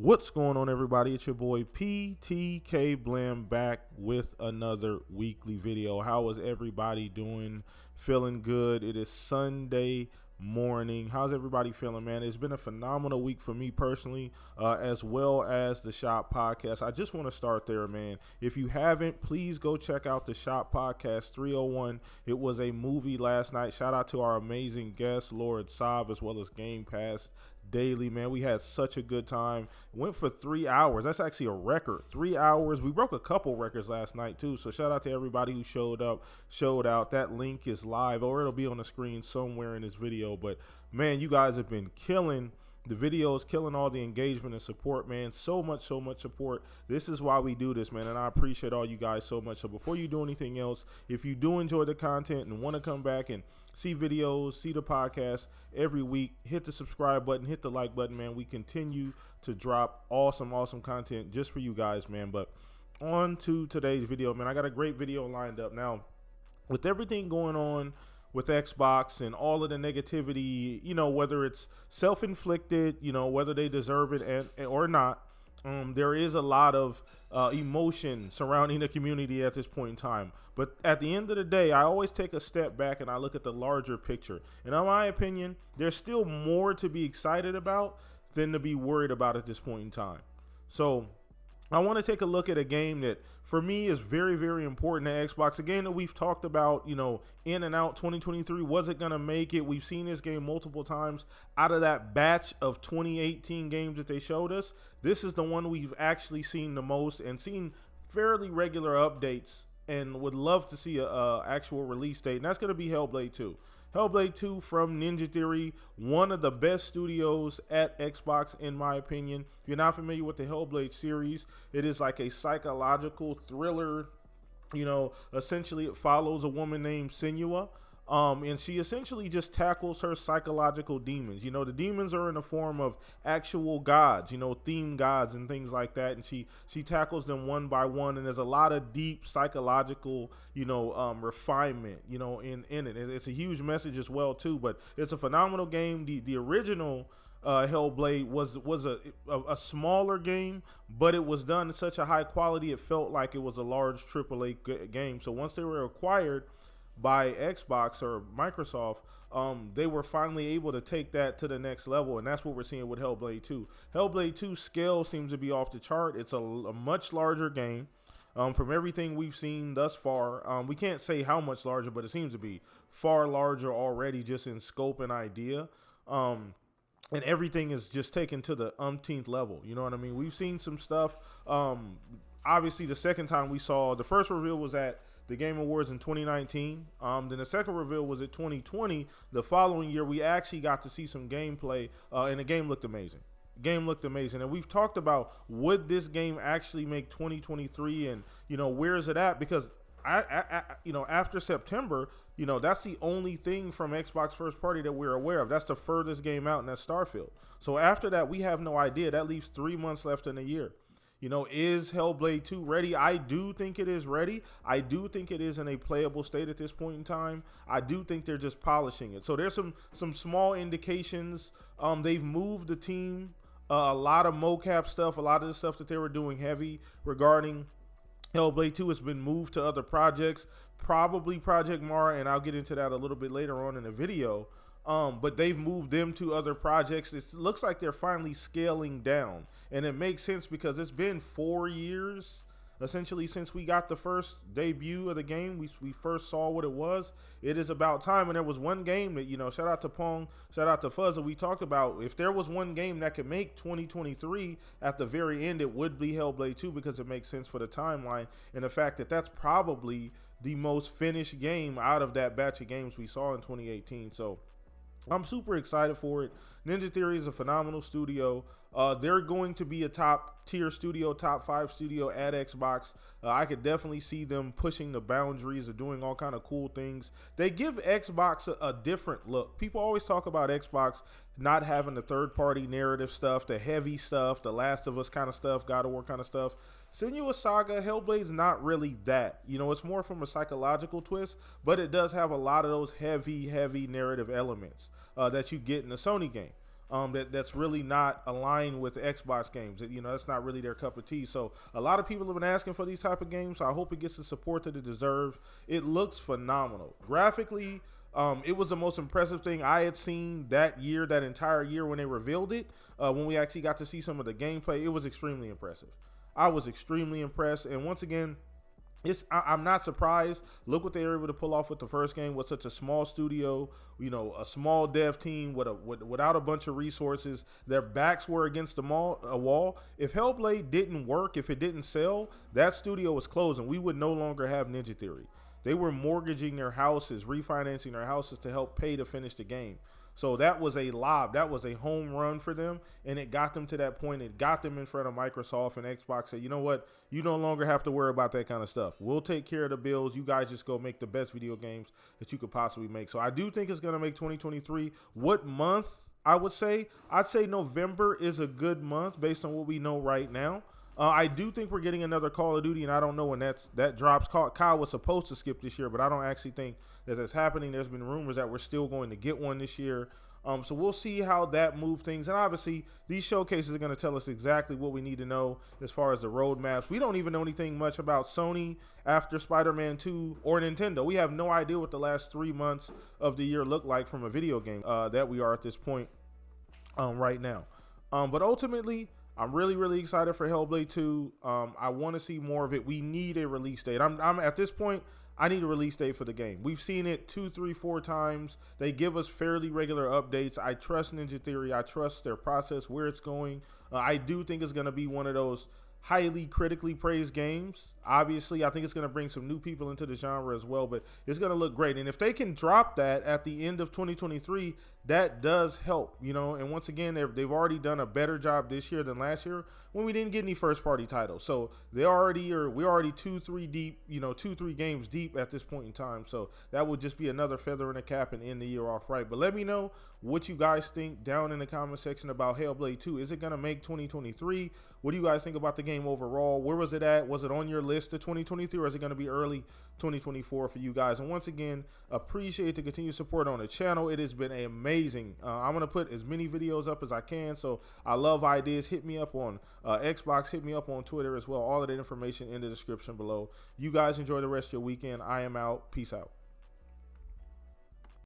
What's going on, everybody? It's your boy PTK Blam back with another weekly video. How is everybody doing? Feeling good? It is Sunday morning. How's everybody feeling, man? It's been a phenomenal week for me personally, as well as the Shop Podcast. I just want to start there, man. If you haven't, please go check out the Shop Podcast 301. It was a movie last night. Shout out to our amazing guest, Lord Saab, as well as Game Pass Daily, man. We had such a good time. Went for 3 hours. That's actually a record. 3 hours. We broke a couple records last night too, so shout out to everybody who showed up, showed out. That link is live, or it'll be on the screen somewhere in this video. But man, you guys have been killing the videos, killing all the engagement and support, man. So much support. This is why we do this, man, and I appreciate all you guys so much. So before you do anything else, if you do enjoy the content and want to come back and see videos, see the podcast every week, hit the subscribe button, hit the like button, man. We continue to drop awesome content just for you guys, man. But on to today's video, man. I got a great video lined up. Now, with everything going on with Xbox and all of the negativity, you know, whether it's self-inflicted, you know, whether they deserve it or not, there is a lot of emotion surrounding the community at this point in time. But at the end of the day, I always take a step back and I look at the larger picture. And in my opinion, there's still more to be excited about than to be worried about at this point in time. So I want to take a look at a game that for me is very important to Xbox. A game that we've talked about, you know, in and out. 2023, was it going to make it? We've seen this game multiple times. Out of that batch of 2018 games that they showed us, this is the one we've actually seen the most and seen fairly regular updates, and would love to see a actual release date, and that's going to be Hellblade 2. Hellblade 2 from Ninja Theory, one of the best studios at Xbox in my opinion. If you're not familiar with the Hellblade series, it is like a psychological thriller. You know, essentially it follows a woman named Senua. And she essentially just tackles her psychological demons. You know, the demons are in the form of actual gods, you know, theme gods and things like that. And she tackles them one by one. And there's a lot of deep psychological, you know, refinement, you know, in it. It's a huge message as well, too. But it's a phenomenal game. The original Hellblade was a smaller game, but it was done in such a high quality. It felt like it was a large AAA game. So once they were acquired by Xbox or Microsoft, they were finally able to take that to the next level, and that's what we're seeing with Hellblade 2. Hellblade 2 scale seems to be off the chart. It's a much larger game. From everything we've seen thus far, we can't say how much larger, but it seems to be far larger already just in scope and idea. And everything is just taken to the umpteenth level. You know what I mean? We've seen some stuff. Obviously, the second time we saw, the first reveal was at the Game Awards in 2019. Then the second reveal was at 2020. The following year, we actually got to see some gameplay, and the game looked amazing. And we've talked about, would this game actually make 2023, and you know, where is it at? Because I you know, after September, you know, that's the only thing from Xbox first party that we're aware of. That's the furthest game out, and that's Starfield. So after that, we have no idea. That leaves 3 months left in the year. You know, is Hellblade 2 ready? I do think it is ready. I do think it is in a playable state at this point in time. I do think they're just polishing it. So there's some small indications. They've moved the team. A lot of mocap stuff, a lot of the stuff that they were doing heavy regarding Hellblade 2 has been moved to other projects, probably Project Mara, and I'll get into that a little bit later on in the video. But they've moved them to other projects. It looks like they're finally scaling down, and it makes sense because it's been 4 years essentially since we got the first debut of the game. We first saw what it was. It is about time. And there was one game that, you know, shout out to Pong, shout out to Fuzz, that we talked about. If there was one game that could make 2023 at the very end, it would be Hellblade 2, because it makes sense for the timeline and the fact that that's probably the most finished game out of that batch of games we saw in 2018. So I'm super excited for it. Ninja Theory is a phenomenal studio. They're going to be a top tier studio, top 5 studio at Xbox. I could definitely see them pushing the boundaries of doing all kind of cool things. They give Xbox a different look. People always talk about Xbox not having the third party narrative stuff, the heavy stuff, the Last of Us kind of stuff, God of War kind of stuff. Senua Saga, Hellblade's not really that. You know, it's more from a psychological twist, but it does have a lot of those heavy narrative elements that you get in the Sony game. that's really not aligned with Xbox games. You know, that's not really their cup of tea. So a lot of people have been asking for these type of games. So I hope it gets the support that it deserves. It looks phenomenal graphically. It was the most impressive thing I had seen that year, that entire year when they revealed it. When we actually got to see some of the gameplay, it was extremely impressive. I was extremely impressed, and once again, I'm not surprised. Look what they were able to pull off with the first game with such a small studio, you know, a small dev team without a bunch of resources. Their backs were against a wall. If Hellblade didn't work, if it didn't sell, that studio was closing. We would no longer have Ninja Theory. They were mortgaging their houses, refinancing their houses to help pay to finish the game. So that was a lob. That was a home run for them, and it got them to that point. It got them in front of Microsoft, and Xbox said, you know what? You no longer have to worry about that kind of stuff. We'll take care of the bills. You guys just go make the best video games that you could possibly make. So I do think it's going to make 2023. What month? I would say? I'd say November is a good month based on what we know right now. I do think we're getting another Call of Duty, and I don't know when that drops. Kyle was supposed to skip this year, but I don't actually think that that's happening. There's been rumors that we're still going to get one this year. So we'll see how that moves things. And obviously, these showcases are going to tell us exactly what we need to know as far as the roadmaps. We don't even know anything much about Sony after Spider-Man 2 or Nintendo. We have no idea what the last 3 months of the year look like from a video game that we are at this point right now. But ultimately, I'm really, really excited for Hellblade 2. I want to see more of it. We need a release date. I'm at this point, I need a release date for the game. We've seen it 2, 3, 4 times. They give us fairly regular updates. I trust Ninja Theory. I trust their process, where it's going. I do think it's going to be one of those highly critically praised games. Obviously, I think it's going to bring some new people into the genre as well, but it's going to look great. And if they can drop that at the end of 2023, that does help, you know. And once again, they've already done a better job this year than last year when we didn't get any first party titles. So we're already 2-3 deep, you know, 2-3 games deep at this point in time. So that would just be another feather in the cap and end the year off right. But let me know what you guys think down in the comment section about Hellblade 2. Is it going to make 2023? What do you guys think about the game overall? Where was it at? Was it on your list of 2023, or is it going to be early 2024 for you guys? And once again, appreciate the continued support on the channel. It has been amazing. I'm going to put as many videos up as I can, so I love ideas. Hit me up on Xbox. Hit me up on Twitter as well. All of that information in the description below. You guys enjoy the rest of your weekend. I am out. Peace out.